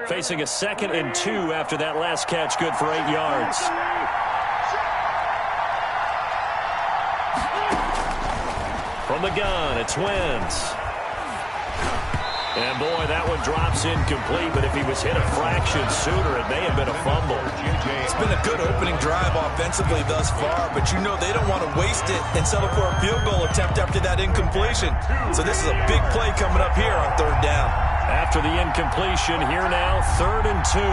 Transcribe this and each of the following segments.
facing a 2nd and 2 after that last catch, good for 8 yards. From the gun, it's Wentz. And, boy, that one drops incomplete, but if he was hit a fraction sooner, it may have been a fumble. It's been a good opening drive offensively thus far, but you know they don't want to waste it and settle for a field goal attempt after that incompletion. So this is a big play coming up here on 3rd down. After the incompletion, here now, 3rd and 2.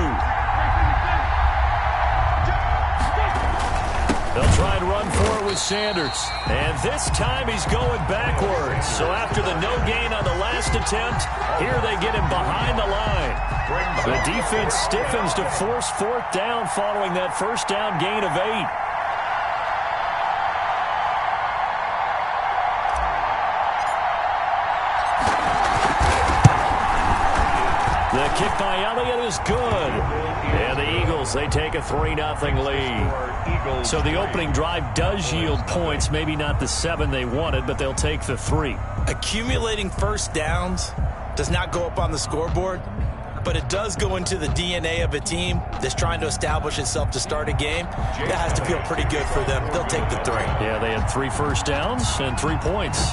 They'll try and run for it with Sanders. And this time he's going backwards. So after the no gain on the last attempt, here they get him behind the line. The defense stiffens to force 4th down following that 1st down gain of 8. The kick by Elliott is good. And the Eagles, they take a 3-0 lead. So the opening drive does yield points. Maybe not the 7 they wanted, but they'll take the 3. Accumulating 1st downs does not go up on the scoreboard, but it does go into the DNA of a team that's trying to establish itself to start a game. That has to feel pretty good for them. They'll take the 3. Yeah, they had 3 first downs and 3 points.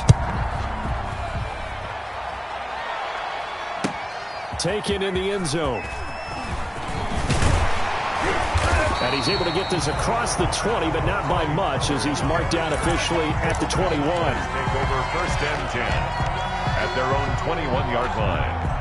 Taken in the end zone. And he's able to get this across the 20, but not by much, as he's marked down officially at the 21. Take over 1st and 10 at their own 21-yard line.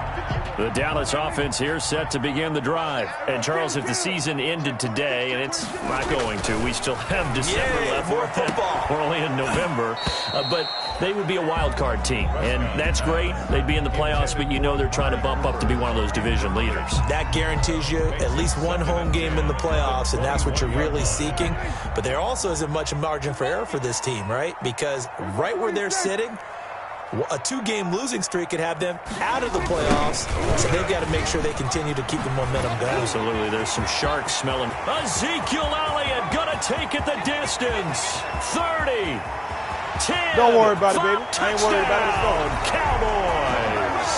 The Dallas offense here set to begin the drive. And, Charles, if the season ended today, and it's not going to, we still have December left. More football. We're only in November. But they would be a wild card team. And that's great. They'd be in the playoffs, but you know they're trying to bump up to be one of those division leaders. That guarantees you at least one home game in the playoffs, and that's what you're really seeking. But there also isn't much margin for error for this team, right? Because right where they're sitting, a 2-game losing streak could have them out of the playoffs, so they've got to make sure they continue to keep the momentum going. Absolutely. There's some sharks smelling. Ezekiel Elliott going to take it the distance. 30, 10. Don't worry about it, baby. I ain't worried about it. Cowboys.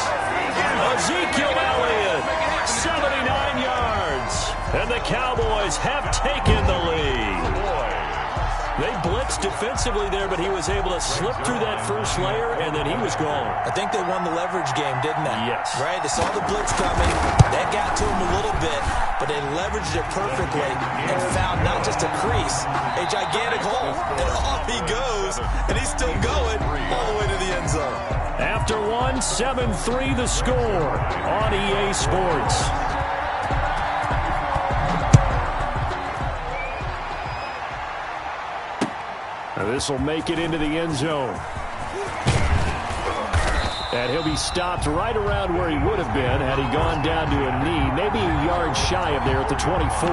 Ezekiel Elliott, 79 yards. And the Cowboys have taken the lead. They blitzed defensively there, but he was able to slip through that first layer, and then he was gone. I think they won the leverage game, didn't they? Yes. Right? They saw the blitz coming. That got to him a little bit, but they leveraged it perfectly and found not just a crease, a gigantic hole. And off he goes, and he's still going all the way to the end zone. After one, 7-3 the score on EA Sports. This will make it into the end zone. And he'll be stopped right around where he would have been had he gone down to a knee, maybe a yard shy of there at the 24.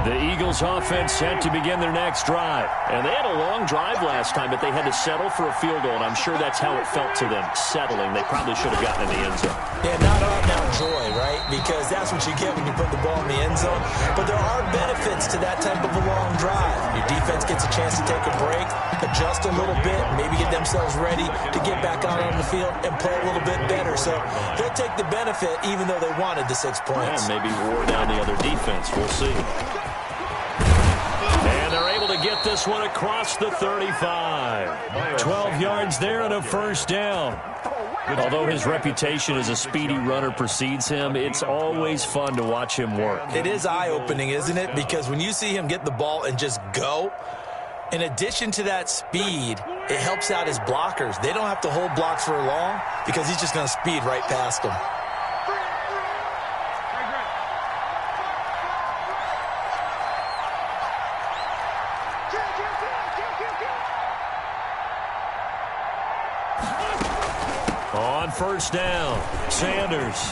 The Eagles offense set to begin their next drive. And they had a long drive last time, but they had to settle for a field goal, and I'm sure that's how it felt to them, settling. They probably should have gotten in the end zone. Yeah, not out-and-out joy, right? Because that's what you get when you put the ball in the end zone. But there are benefits to that type of a long drive. Your defense gets a chance to take a break, adjust a little bit, maybe get themselves ready to get back out on the field and play a little bit better. So they'll take the benefit even though they wanted the 6 points. And maybe wore down the other defense. We'll see. And they're able to get this one across the 35. 12 yards there and a first down. Although his reputation as a speedy runner precedes him, it's always fun to watch him work. It is eye-opening, isn't it? Because when you see him get the ball and just go, in addition to that speed, it helps out his blockers. They don't have to hold blocks for long because he's just going to speed right past them. On first down, Sanders.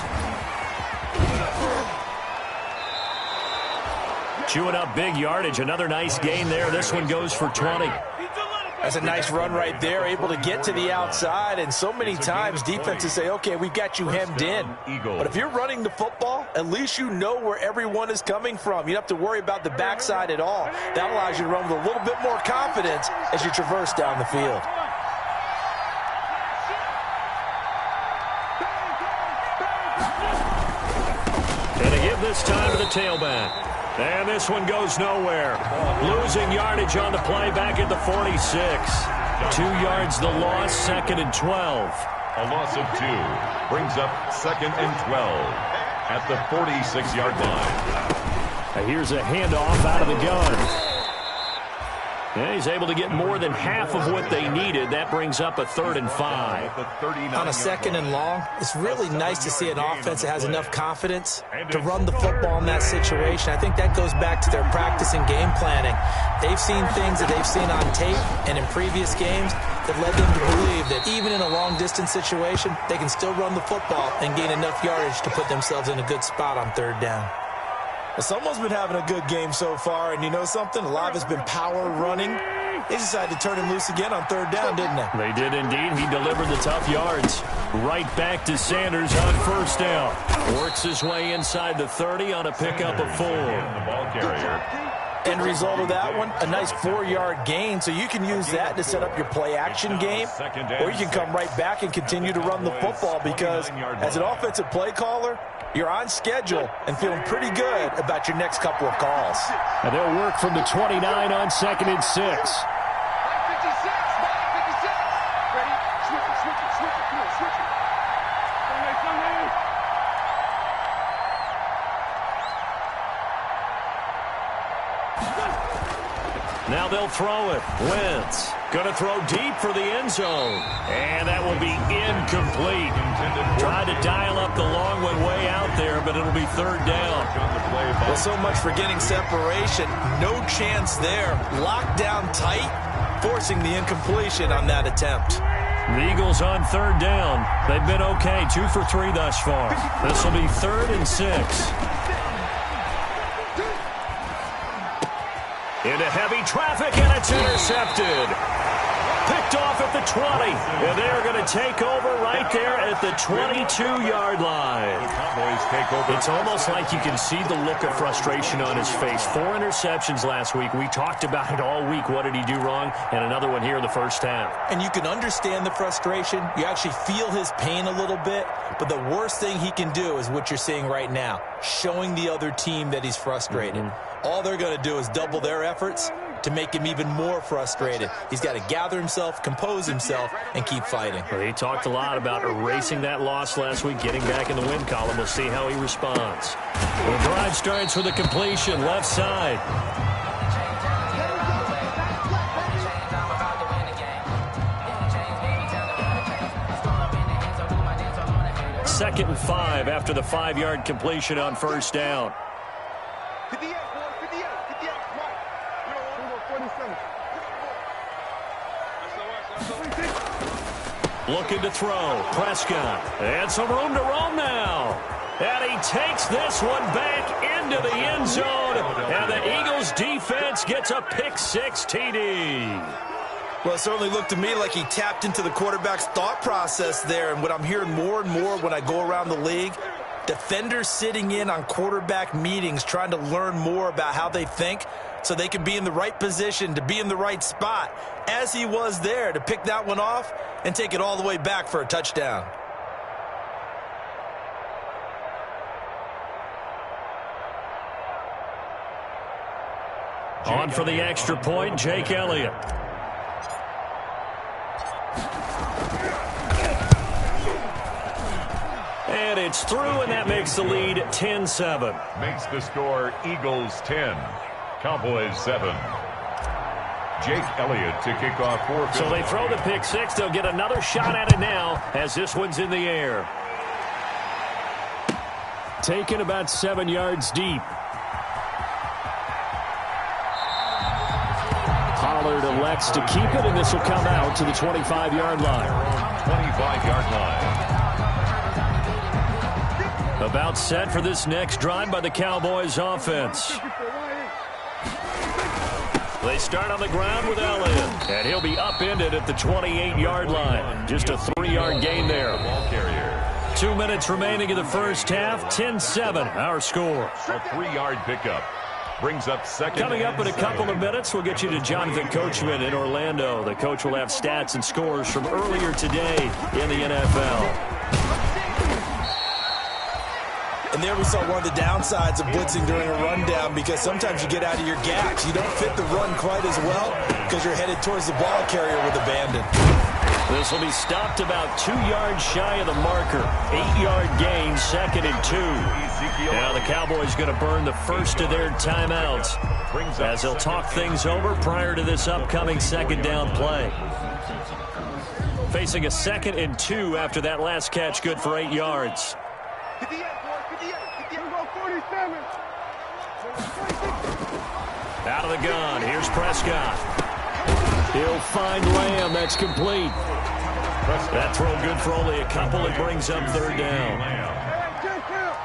Chewing up big yardage. Another nice gain there. This one goes for 20. That's a nice run right there, able to get to the outside, and so many times defenses say, okay, we've got you hemmed in. But if you're running the football, at least you know where everyone is coming from. You don't have to worry about the backside at all. That allows you to run with a little bit more confidence as you traverse down the field. And they give this time to the tailback. And this one goes nowhere. Losing yardage on the play back at the 46. 2 yards the loss, 2nd and 12. A loss of 2 brings up 2nd and 12 at the 46-yard line. Now here's a handoff out of the gun. And he's able to get more than half of what they needed. That brings up a 3rd and 5. On a 2nd and long, it's really nice to see an offense that has enough confidence to run the football in that situation. I think that goes back to their practice and game planning. They've seen things that they've seen on tape and in previous games that led them to believe that even in a long-distance situation, they can still run the football and gain enough yardage to put themselves in a good spot on 3rd down. Well, someone's been having a good game so far, and you know something? A lot of it's been power running. They decided to turn him loose again on 3rd down, didn't they? They did indeed. He delivered the tough yards. Right back to Sanders on 1st down. Works his way inside the 30 on a pickup of 4. The ball carrier. End result of that one, a nice 4-yard gain, so you can use that to set up your play-action game, or you can come right back and continue to run the football because as an offensive play caller, you're on schedule and feeling pretty good about your next couple of calls. And they'll work from the 29 on 2nd and 6. Now they'll throw it. Wentz going to throw deep for the end zone. And that will be incomplete. Tried to dial up the long one way out there, but it'll be 3rd down. Well, so much for getting separation. No chance there. Locked down tight, forcing the incompletion on that attempt. The Eagles on 3rd down. They've been okay, 2 for 3 thus far. This will be 3rd and 6. Into heavy traffic, and it's intercepted. Picked off at the 20, and they're going to take over right there at the 22-yard line. It's almost like you can see the look of frustration on his face. 4 interceptions last week. We talked about it all week. What did he do wrong? And another one here in the first half. And you can understand the frustration. You actually feel his pain a little bit. But the worst thing he can do is what you're seeing right now, showing the other team that he's frustrated. All they're going to do is double their efforts to make him even more frustrated. He's got to gather himself, compose himself, and keep fighting. Well, he talked a lot about erasing that loss last week, getting back in the win column. We'll see how he responds. The drive starts with a completion, left side. Second and 5 after the 5-yard completion on 1st down. Looking to throw. Prescott. And some room to roam now. And he takes this one back into the end zone. And the Eagles defense gets a pick-6 TD. Well, it certainly looked to me like he tapped into the quarterback's thought process there. And what I'm hearing more and more when I go around the league, defenders sitting in on quarterback meetings trying to learn more about how they think so they can be in the right position to be in the right spot, as he was there to pick that one off and take it all the way back for a touchdown. On for the extra point, Jake Elliott. And it's through, and that makes the lead 10-7. Makes the score Eagles 10, Cowboys 7. Jake Elliott to kick off for. So they throw the pick-6. They'll get another shot at it now as this one's in the air. Taken about 7 yards deep. Pollard elects to keep it, and this will come out to the 25-yard line. 25-yard line. About set for this next drive by the Cowboys offense. They start on the ground with Elliott, and he'll be upended at the 28-yard line. Just a 3-yard gain there. Ball carrier. 2 minutes remaining in the first half. 10-7, our score. A 3-yard pickup. Brings up second. Coming up in a couple of minutes, we'll get you to Jonathan Coachman in Orlando. The coach will have stats and scores from earlier today in the NFL. And there we saw one of the downsides of blitzing during a rundown, because sometimes you get out of your gaps. You don't fit the run quite as well because you're headed towards the ball carrier with abandon. This will be stopped about 2 yards shy of the marker. 8-yard gain, 2nd and 2. Now the Cowboys going to burn the first of their timeouts as they'll talk things over prior to this upcoming second down play. Facing a 2nd and 2 after that last catch, good for 8 yards. Out of the gun, here's Prescott. He'll find Lamb, that's complete. That throw good for only a couple. It brings up 3rd down.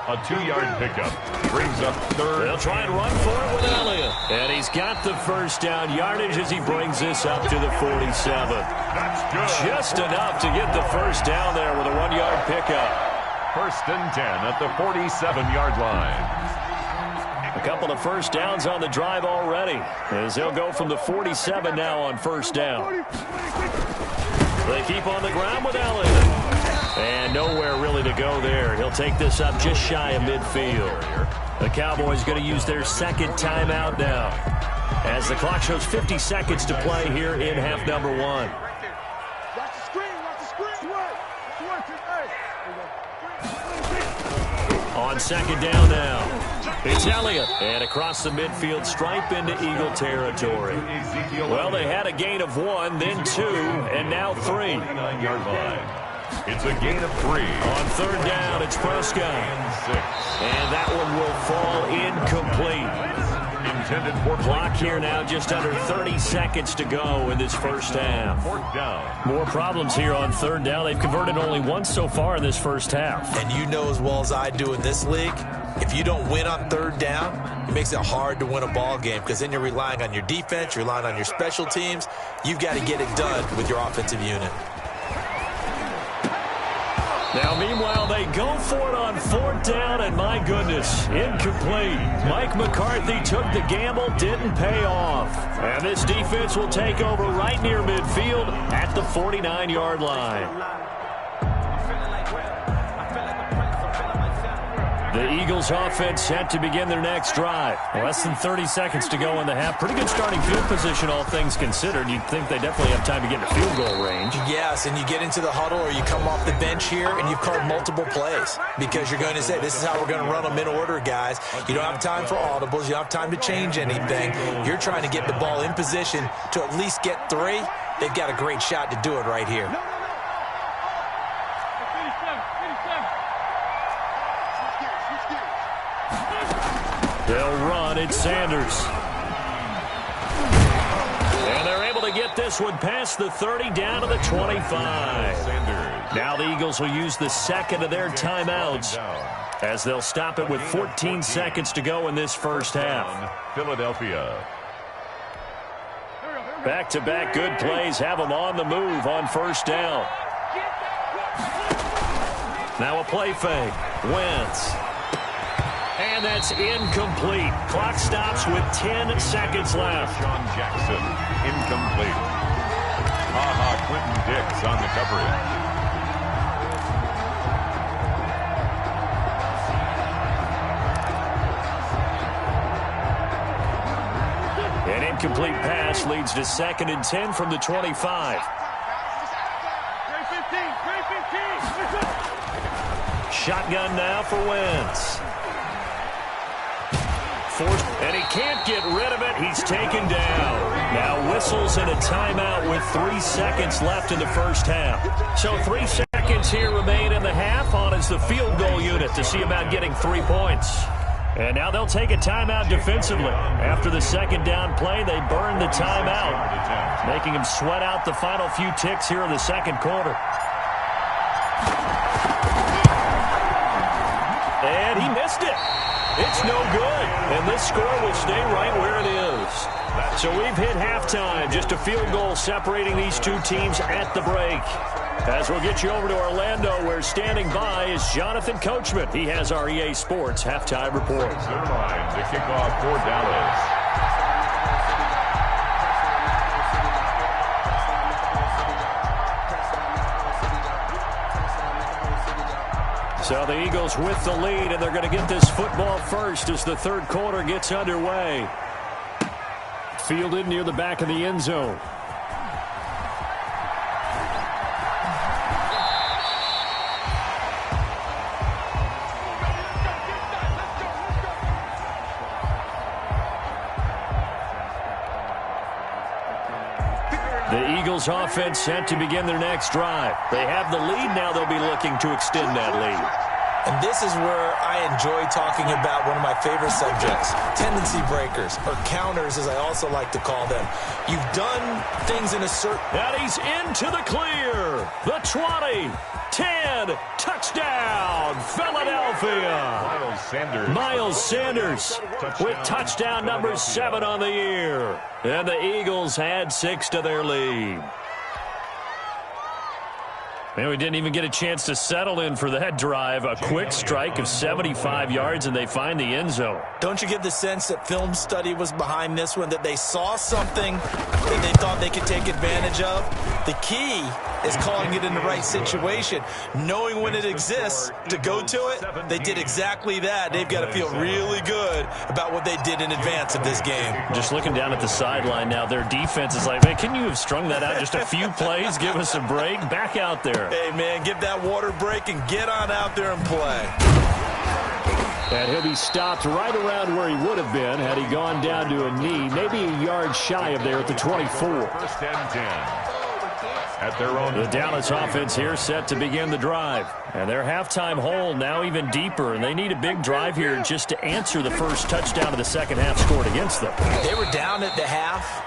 A 2-yard pickup brings up 3rd. They'll try and run for it with Elliott. And he's got the first down yardage as he brings this up to the 47. That's good. Just enough to get the first down there with a 1-yard pickup. 1st and 10 at the 47-yard line. A couple of first downs on the drive already, as they'll go from the 47 now on 1st down. They keep on the ground with Elliott. And nowhere really to go there. He'll take this up just shy of midfield. The Cowboys going to use their 2nd timeout now, as the clock shows 50 seconds to play here in half number 1. On 2nd down now. It's Elliott, and across the midfield stripe into Eagle territory. Well, they had a gain of 1, then 2, and now 3. 9-yard line. It's a gain of 3. On 3rd down, it's Prescott. And that one will fall incomplete. Intended for clock here now, just under 30 seconds to go in this first half. 4th down. More problems here on 3rd down. They've converted only once so far in this first half. And you know as well as I do in this league, if you don't win on 3rd down, it makes it hard to win a ball game, because then you're relying on your defense, you're relying on your special teams. You've got to get it done with your offensive unit. Now, meanwhile, they go for it on 4th down, and my goodness, incomplete. Mike McCarthy took the gamble, didn't pay off. And this defense will take over right near midfield at the 49-yard line. The Eagles offense set to begin their next drive. Less than 30 seconds to go in the half. Pretty good starting field position, all things considered. You'd think they definitely have time to get into field goal range. Yes, and you get into the huddle or you come off the bench here and you've called multiple plays, because you're going to say, this is how we're going to run them in order, guys. You don't have time for audibles. You don't have time to change anything. You're trying to get the ball in position to at least get 3. They've got a great shot to do it right here. They'll run. It's Sanders. And they're able to get this one past the 30 down to the 25. Now the Eagles will use the 2nd of their timeouts, as they'll stop it with 14 seconds to go in this first half. Philadelphia. Back-to-back good plays have them on the move on 1st down. Now a play fake. Wentz. And that's incomplete. Clock stops with 10 seconds left. Sean Jackson, incomplete. Quentin Dix on the coverage. An incomplete pass leads to 2nd and 10 from the 25. Shotgun now for Wentz. And he can't get rid of it. He's taken down. Now whistles and a timeout with 3 seconds left in the first half. So 3 seconds here remain in the half. On is the field goal unit to see about getting 3 points. And now they'll take a timeout defensively. After the 2nd down play, they burn the timeout, making him sweat out the final few ticks here in the 2nd quarter. And he missed it. It's no good, and this score will stay right where it is. So we've hit halftime. Just a field goal separating these two teams at the break. As we'll get you over to Orlando, where standing by is Jonathan Coachman. He has our EA Sports halftime report. Center line to kick off for Dallas. So the Eagles with the lead, and they're going to get this football first as the third quarter gets underway. Fielded near the back of the end zone. The Eagles offense set to begin their next drive. They have the lead now. They'll be looking to extend that lead. And this is where I enjoy talking about one of my favorite subjects, tendency breakers, or counters as I also like to call them. You've done things in a certain... And he's into the clear. The 20, 10, touchdown, Philadelphia. Miles Sanders with touchdown number 7 on the year. And the Eagles add 6 to their lead. Man, we didn't even get a chance to settle in for that drive. A quick strike of 75 yards, and they find the end zone. Don't you get the sense that film study was behind this one, that they saw something that they thought they could take advantage of? The key is calling it in the right situation, knowing when it exists to go to it. They did exactly that. They've got to feel really good about what they did in advance of this game. Just looking down at the sideline now, their defense is like, man, can you have strung that out just a few plays? Give us a break. Back out there. Hey, man, give that water break and get on out there and play. And he'll be stopped right around where he would have been had he gone down to a knee, maybe a yard shy of there at the 24. First and 10. At their own. The Dallas offense here set to begin the drive. And their halftime hole now even deeper, and they need a big drive here just to answer the first touchdown of the second half scored against them. They were down at the half.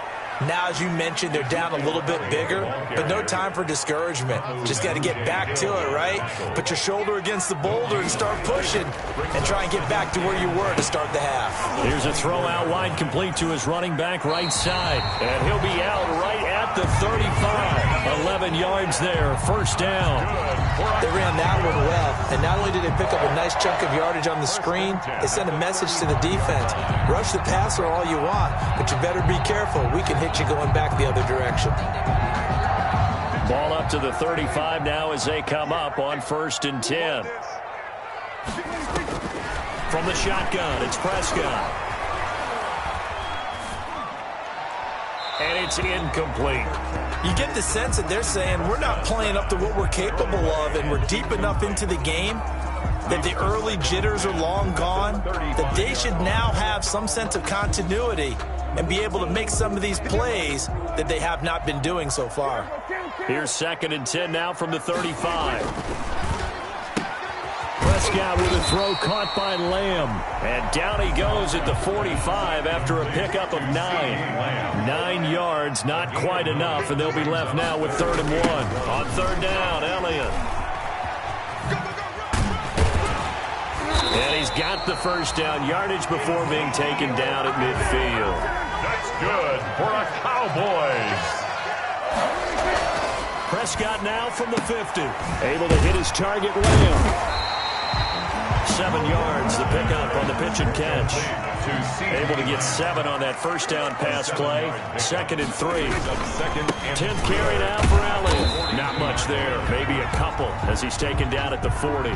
Now, as you mentioned, they're down a little bit bigger, but no time for discouragement. Just got to get back to it, right? Put your shoulder against the boulder and start pushing and try and get back to where you were to start the half. Here's a throw out wide complete to his running back right side, and he'll be out right at the 35. 11 yards there, first down. They ran that one well, and not only did they pick up a nice chunk of yardage on the screen, they sent a message to the defense. Rush the passer all you want, but you better be careful. We can hit you going back the other direction. Ball up to the 35 now as they come up on 1st and 10. From the shotgun, it's Prescott. And it's incomplete. You get the sense that they're saying we're not playing up to what we're capable of, and we're deep enough into the game that the early jitters are long gone, that they should now have some sense of continuity and be able to make some of these plays that they have not been doing so far. Here's 2nd and 10 now from the 35. Prescott with a throw caught by Lamb. And down he goes at the 45 after a pickup of 9. 9 yards, not quite enough, and they'll be left now with 3rd and 1. On 3rd down, Elliott. And he's got the first down yardage before being taken down at midfield. That's good for the Cowboys. Prescott now from the 50. Able to hit his target, Lamb. 7 yards, the pickup on the pitch and catch. Able to get 7 on that first down pass play. 2nd and 3. 10th carry now for Elliott. Not much there. Maybe a couple as he's taken down at the 40.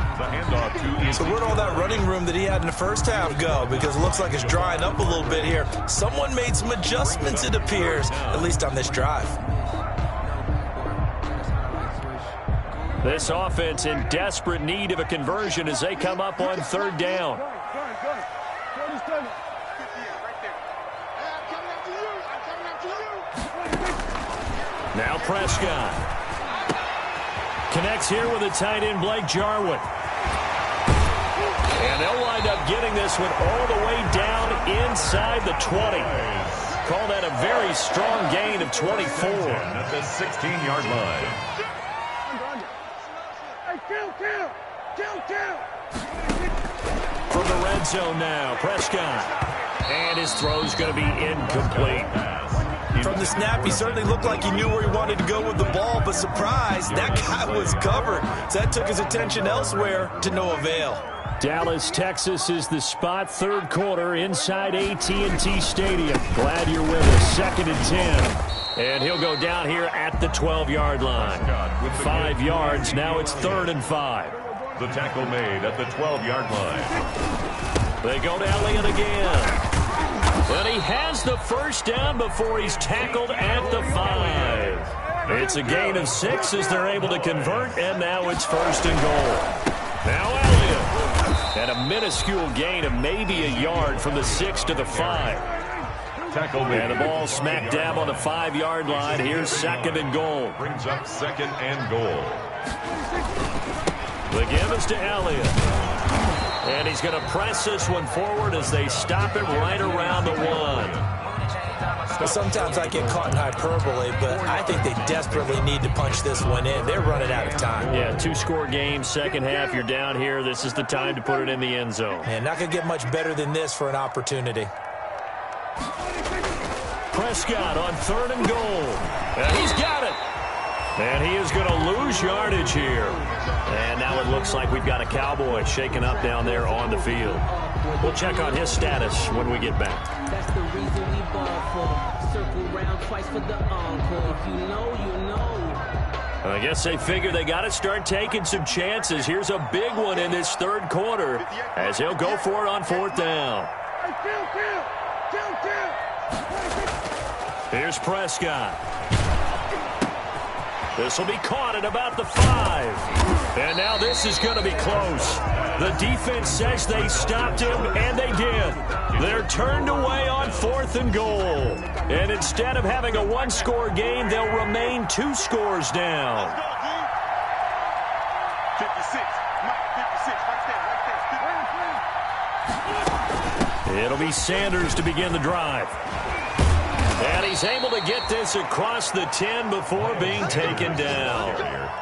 So where'd all that running room that he had in the first half go? Because it looks like it's drying up a little bit here. Someone made some adjustments, it appears, at least on this drive. This offense in desperate need of a conversion as they come up on 3rd down. Now Prescott. Connects here with a tight end, Blake Jarwin. And they'll wind up getting this one all the way down inside the 20. Call that a very strong gain of 24. At the 16-yard line. From the red zone now, Prescott. And his throw's going to be incomplete. From the snap, he certainly looked like he knew where he wanted to go with the ball, but surprise, that guy was covered. So that took his attention elsewhere to no avail. Dallas, Texas is the spot. Third quarter inside AT&T Stadium. Glad you're with us. 2nd and 10. And he'll go down here at the 12-yard line. 5 yards. Now it's 3rd and 5. The tackle made at the 12-yard line. They go to Elliott again. But he has the first down before he's tackled at the 5. It's a gain of 6 as they're able to convert, and now it's 1st and goal. Now Elliott. And a minuscule gain of maybe a yard from the 6 to the 5. Tackle made. And the ball smack dab on the 5-yard line. Here's 2nd and goal. Brings up 2nd and goal. The give is to Elliott. And he's going to press this one forward as they stop it right around the 1. Sometimes I get caught in hyperbole, but I think they desperately need to punch this one in. They're running out of time. Yeah, 2-score game, second half. You're down here. This is the time to put it in the end zone. And not going to get much better than this for an opportunity. Prescott on 3rd and goal. And he's got it. And he is going to lose yardage here. And now it looks like we've got a Cowboy shaken up down there on the field. We'll check on his status when we get back. That's the reason we ball for. Circle round twice for the encore. If you know, you know. I guess they figure they got to start taking some chances. Here's a big one in this 3rd quarter as he'll go for it on 4th down. Here's Prescott. This will be caught at about the 5. And now this is going to be close. The defense says they stopped him, and they did. They're turned away on 4th and goal. And instead of having a 1-score game, they'll remain 2 scores down. 56. It'll be Sanders to begin the drive. And he's able to get this across the 10 before being taken down.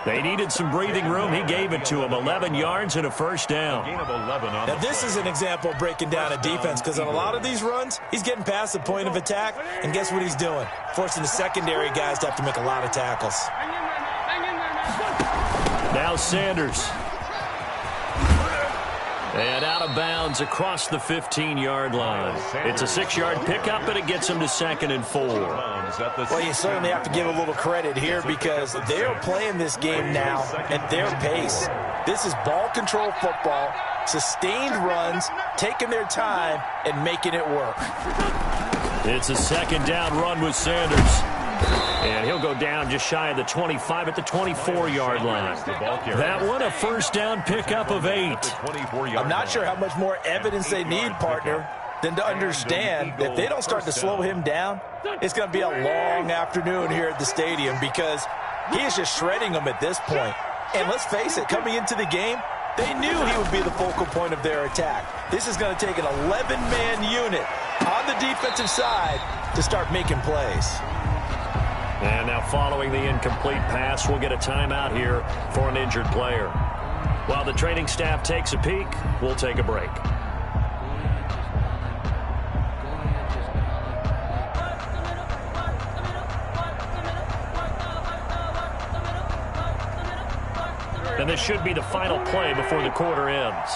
They needed some breathing room. He gave it to him. 11 yards and a 1st down. Now, this is an example of breaking down a defense because on a lot of these runs, he's getting past the point of attack, and guess what he's doing? Forcing the secondary guys to have to make a lot of tackles. Now Sanders. And out of bounds across the 15-yard line. It's a 6-yard pickup, and it gets him to 2nd and 4. Well, you certainly have to give a little credit here because they're playing this game now at their pace. This is ball control football, sustained runs, taking their time, and making it work. It's a 2nd down run with Sanders. And he'll go down just shy of the 25 at the 24-yard line. That one, a 1st down pickup of 8. I'm not sure how much more evidence they need, partner, than to understand that if they don't start to slow him down, it's going to be a long afternoon here at the stadium because he is just shredding them at this point. And let's face it, coming into the game, they knew he would be the focal point of their attack. This is going to take an 11-man unit on the defensive side to start making plays. And now following the incomplete pass, we'll get a timeout here for an injured player. While the training staff takes a peek, we'll take a break. And this should be the final play before the quarter ends.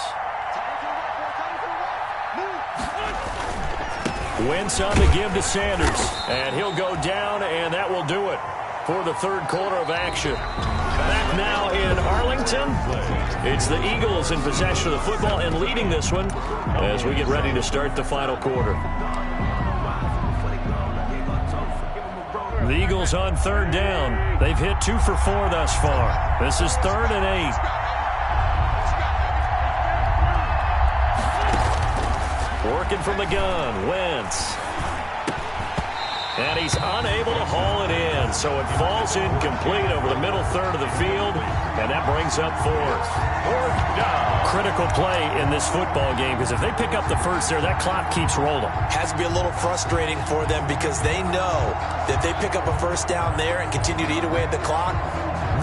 Wentz on the give to Sanders. And he'll go down, and that will do it for the 3rd quarter of action. Back now in Arlington. It's the Eagles in possession of the football and leading this one as we get ready to start the final quarter. The Eagles on 3rd down. They've hit 2 for 4 thus far. This is 3rd and 8. Working from the gun, Wentz. And he's unable to haul it in, so it falls incomplete over the middle 3rd of the field, and that brings up 4th. 4th down. Critical play in this football game, because if they pick up the 1st there, that clock keeps rolling. Has to be a little frustrating for them because they know that if they pick up a 1st down there and continue to eat away at the clock,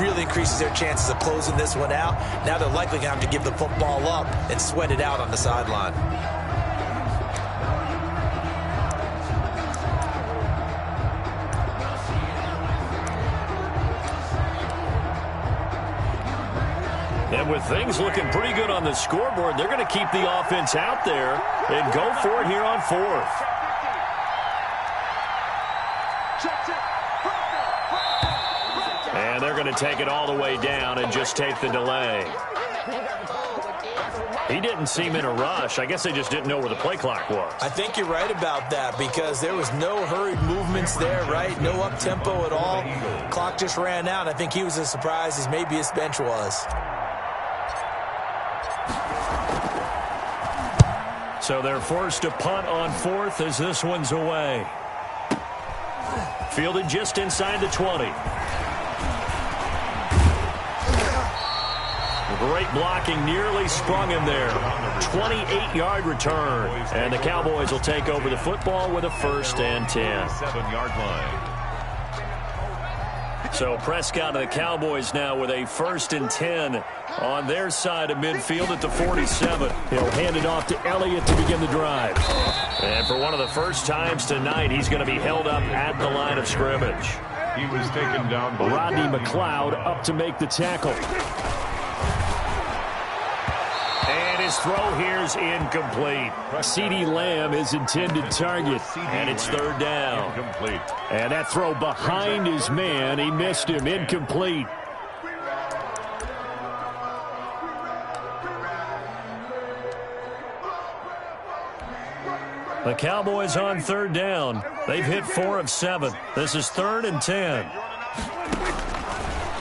really increases their chances of closing this one out. Now they're likely going to have to give the football up and sweat it out on the sideline. And with things looking pretty good on the scoreboard, they're going to keep the offense out there and go for it here on fourth. And they're going to take it all the way down and just take the delay. He didn't seem in a rush. I guess they just didn't know where the play clock was. I think you're right about that because there was no hurried movements there, right? No up-tempo at all. Clock just ran out. I think he was as surprised as maybe his bench was. So they're forced to punt on fourth as this one's away. Fielded just inside the 20. Great blocking, nearly sprung him there. 28-yard return. And the Cowboys will take over the football with a 1st and 10. 7-yard line. So Prescott and the Cowboys now with a 1st and 10 on their side of midfield at the 47. He'll hand it off to Elliott to begin the drive. And for one of the first times tonight, he's going to be held up at the line of scrimmage. He was taken down. Rodney McLeod up to make the tackle. His throw here is incomplete. CeeDee Lamb is intended target, and it's 3rd down. Incomplete. And that throw behind his man, he missed him, incomplete. The Cowboys on 3rd down. They've hit 4 of 7. This is 3rd and 10.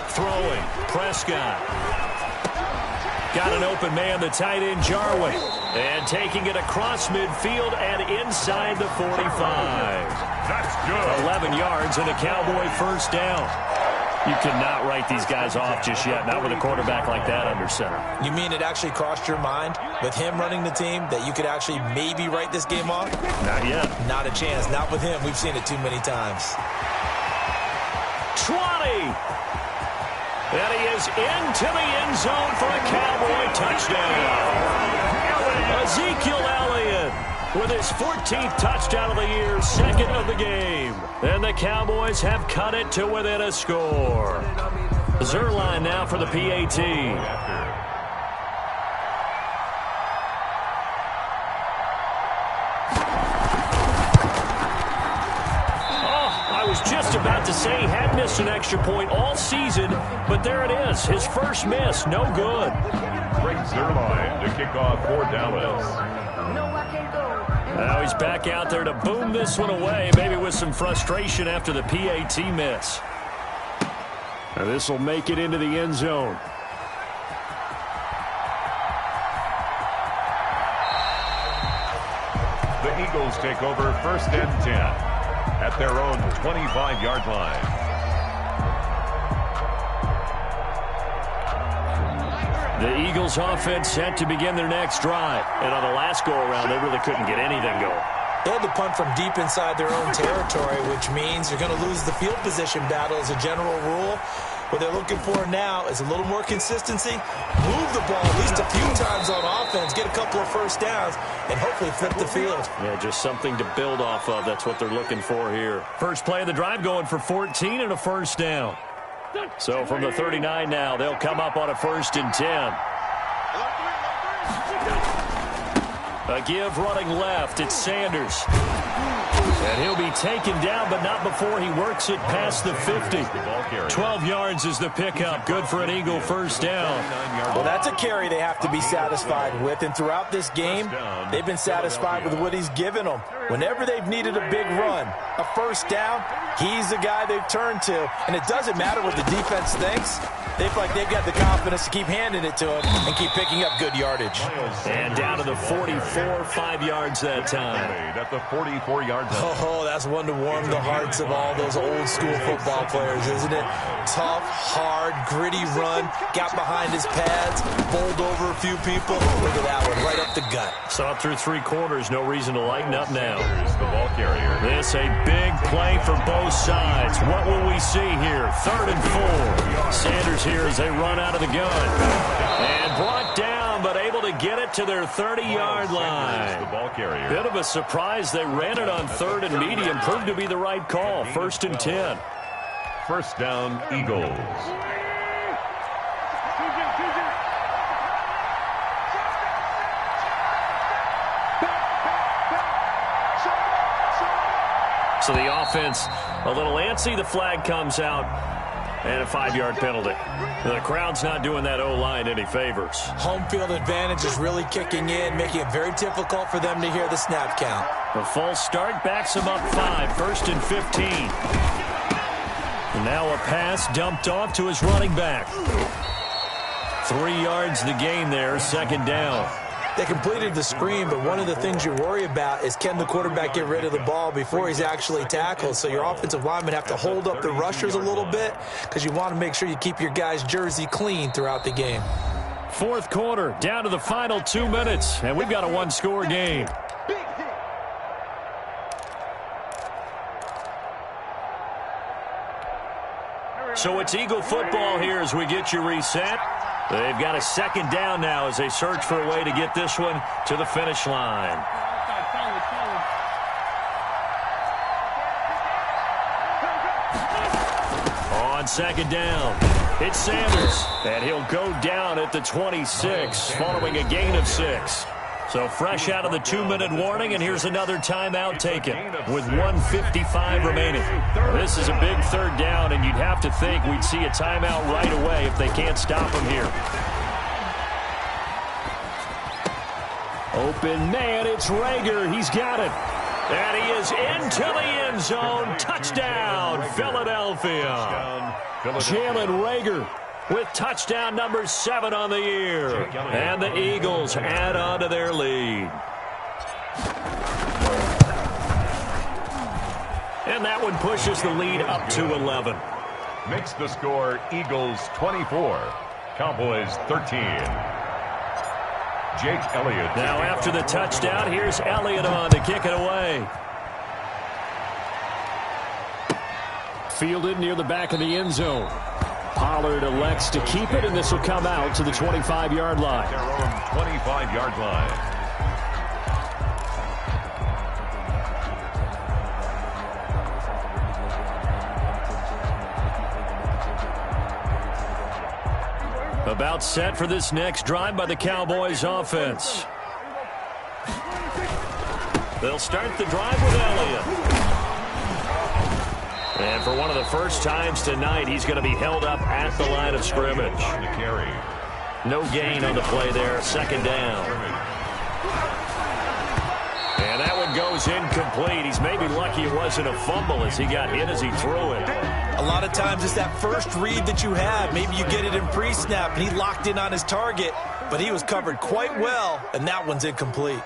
Throwing, Prescott. Got an open man, the tight end, Jarwin. And taking it across midfield and inside the 45. That's good. 11 yards and a Cowboy 1st down. You cannot write these guys off just yet, not with a quarterback like that under center. You mean it actually crossed your mind with him running the team that you could actually maybe write this game off? Not yet. Not a chance. Not with him. We've seen it too many times. 20. And he is into the end zone for a Cowboy touchdown. Ezekiel Elliott with his 14th touchdown of the year, 2nd of the game. And the Cowboys have cut it to within a score. Zerline now for the PAT. Just about to say he had missed an extra point all season, but there it is. His first miss, no good. Great Zerline to kick off for Dallas. Now he's back out there to boom this one away, maybe with some frustration after the PAT miss. Now this will make it into the end zone. The Eagles take over 1st and 10. At their own 25-yard line. The Eagles offense set to begin their next drive. And on the last go-around, they really couldn't get anything going. They had to punt from deep inside their own territory, which means you're going to lose the field position battle as a general rule. What they're looking for now is a little more consistency, move the ball at least a few times on offense, get a couple of 1st downs, and hopefully flip the field. Yeah, just something to build off of. That's what they're looking for here. First play of the drive going for 14 and a 1st down. So from the 39 now, they'll come up on a 1st and 10. A give running left. It's Sanders. And he'll be taken down, but not before he works it past the 50. 12 yards is the pickup. Good for an Eagle 1st down. Well, that's a carry they have to be satisfied with. And throughout this game, they've been satisfied with what he's given them. Whenever they've needed a big run, a 1st down, he's the guy they've turned to. And it doesn't matter what the defense thinks. They feel like they've got the confidence to keep handing it to him and keep picking up good yardage. And down to the 44, 5 yards that time. At the 44-yard line. Oh, that's one to warm the hearts of all those old school football players, isn't it? Tough, hard, gritty run, got behind his pads, bowled over a few people. Look at that one, right up the gut. Saw through 3 quarters, no reason to lighten up now. Here's the ball carrier. This a big play for both sides. What will we see here? 3rd and 4. Sanders here as they run out of the gun. And brought down, but able to get it to their 30-yard line. The ball carrier. Bit of a surprise. They ran it on 3rd and medium. Proved to be the right call. 1st and 10. 1st down, Eagles. So the offense a little antsy. The flag comes out. And a 5-yard penalty. The crowd's not doing that O-line any favors. Home field advantage is really kicking in, making it very difficult for them to hear the snap count. A false start backs him up 5, 1st and 15. And now a pass dumped off to his running back. 3 yards the gain there, 2nd down. They completed the screen, but one of the things you worry about is can the quarterback get rid of the ball before he's actually tackled. So your offensive linemen have to hold up the rushers a little bit because you want to make sure you keep your guy's jersey clean throughout the game. 4th quarter, down to the final 2 minutes, and we've got a 1-score game. So it's Eagle football here as we get you reset. They've got a 2nd down now as they search for a way to get this one to the finish line. On 2nd down, it's Sanders, and he'll go down at the 26 following a gain of 6. So fresh out of the 2-minute warning, and here's another timeout taken with 1:55 remaining. This is a big 3rd down, and you'd have to think we'd see a timeout right away if they can't stop him here. Open man, it's Rager. He's got it. And he is into the end zone. Touchdown, Philadelphia. Jalen Rager with touchdown number 7 on the year. And the Eagles add on to their lead. And that one pushes the lead up to 11. Makes the score Eagles 24, Cowboys 13. Jake Elliott. Now after the touchdown, here's Elliott on to kick it away. Fielded near the back of the end zone. Pollard elects to keep it, and this will come out to the 25-yard line. Their own 25-yard line. About set for this next drive by the Cowboys offense. They'll start the drive with Elliott. And for one of the first times tonight, he's going to be held up at the line of scrimmage. On the carry. No gain on the play there, 2nd down. And that one goes incomplete. He's maybe lucky it wasn't a fumble as he got hit as he threw it. A lot of times it's that first read that you have. Maybe you get it in pre-snap, and he locked in on his target, but he was covered quite well, and that one's incomplete.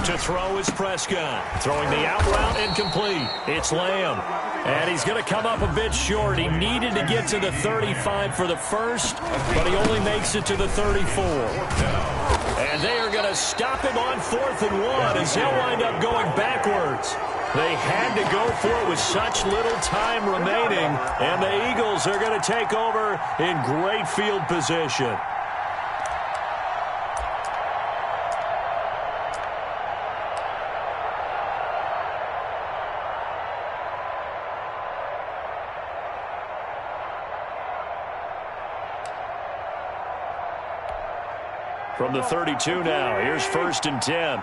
To throw is Prescott. Throwing the out route incomplete. It's Lamb. And he's going to come up a bit short. He needed to get to the 35 for the first, but he only makes it to the 34. And they are going to stop him on 4th and 1 as he'll wind up going backwards. They had to go for it with such little time remaining, and the Eagles are going to take over in great field position. From the 32 now, here's 1st and 10.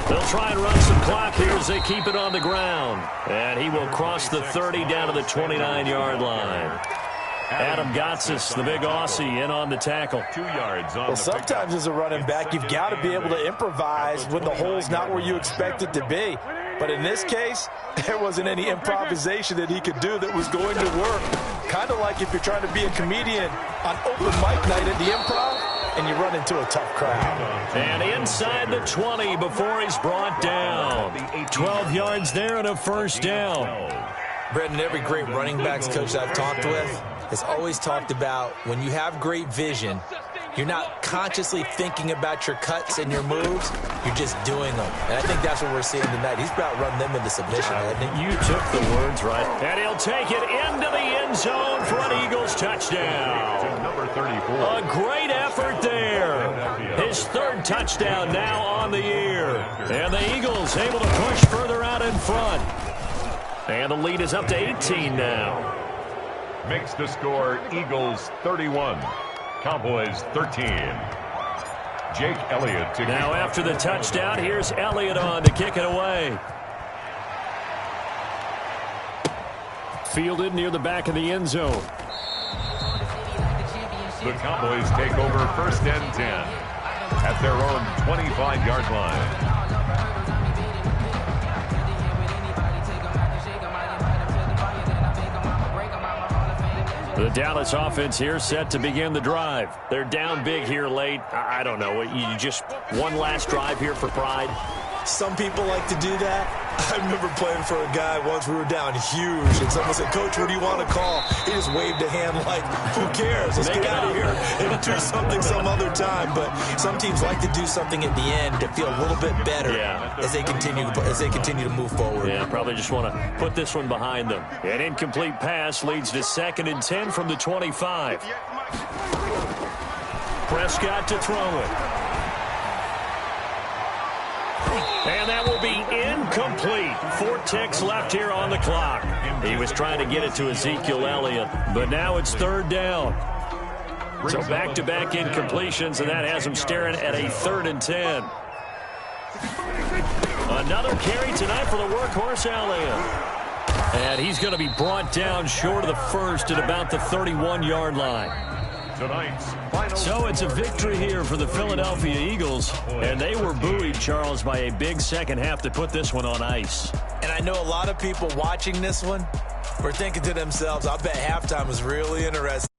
They'll try and run some clock here as they keep it on the ground. And he will cross the 30 down to the 29-yard line. Adam Gotsis, the big Aussie, in on the tackle. 2 yards on Well, sometimes as a running back, you've got to be able to improvise when the hole's not where you expect it to be. But in this case, there wasn't any improvisation that he could do that was going to work. Kind of like if you're trying to be a comedian on open mic night at the Improv and you run into a tough crowd. And inside the 20 before he's brought down. 12 yards there and a 1st down. Brendan, every great running backs coach I've talked with has always talked about when you have great vision, you're not consciously thinking about your cuts and your moves. You're just doing them. And I think that's what we're seeing tonight. He's about running them into submission, hasn't he? You took the words right. And he'll take it into the end zone for an Eagles touchdown. Number 34. A great effort there. His 3rd touchdown now on the year. And the Eagles able to push further out in front. And the lead is up to 18 now. Makes the score Eagles 31, Cowboys 13. Jake Elliott to Now after the touchdown, here's Elliott on to kick it away. Fielded near the back of the end zone. The Cowboys take over 1st and 10 at their own 25-yard line. The Dallas offense here set to begin the drive. They're down big here late. I don't know. You just one last drive here for pride? Some people like to do that. I remember playing for a guy once. We were down huge, and someone said, "Coach, what do you want to call?" He just waved a hand like, "Who cares? Let's get out of here and do something some other time." But some teams like to do something at the end to feel a little bit better as they continue to move forward. Yeah, probably just want to put this one behind them. An incomplete pass leads to 2nd and 10 from the 25. Prescott to throw it. And that will be incomplete. 4 ticks left here on the clock. He was trying to get it to Ezekiel Elliott, but now it's 3rd down. So back-to-back incompletions, and that has him staring at a 3rd and 10. Another carry tonight for the workhorse Elliott. And he's going to be brought down short of the first at about the 31-yard line. So it's a victory here for the Philadelphia Eagles, and they were buoyed, Charles, by a big second half to put this one on ice. And I know a lot of people watching this one were thinking to themselves, I bet halftime was really interesting.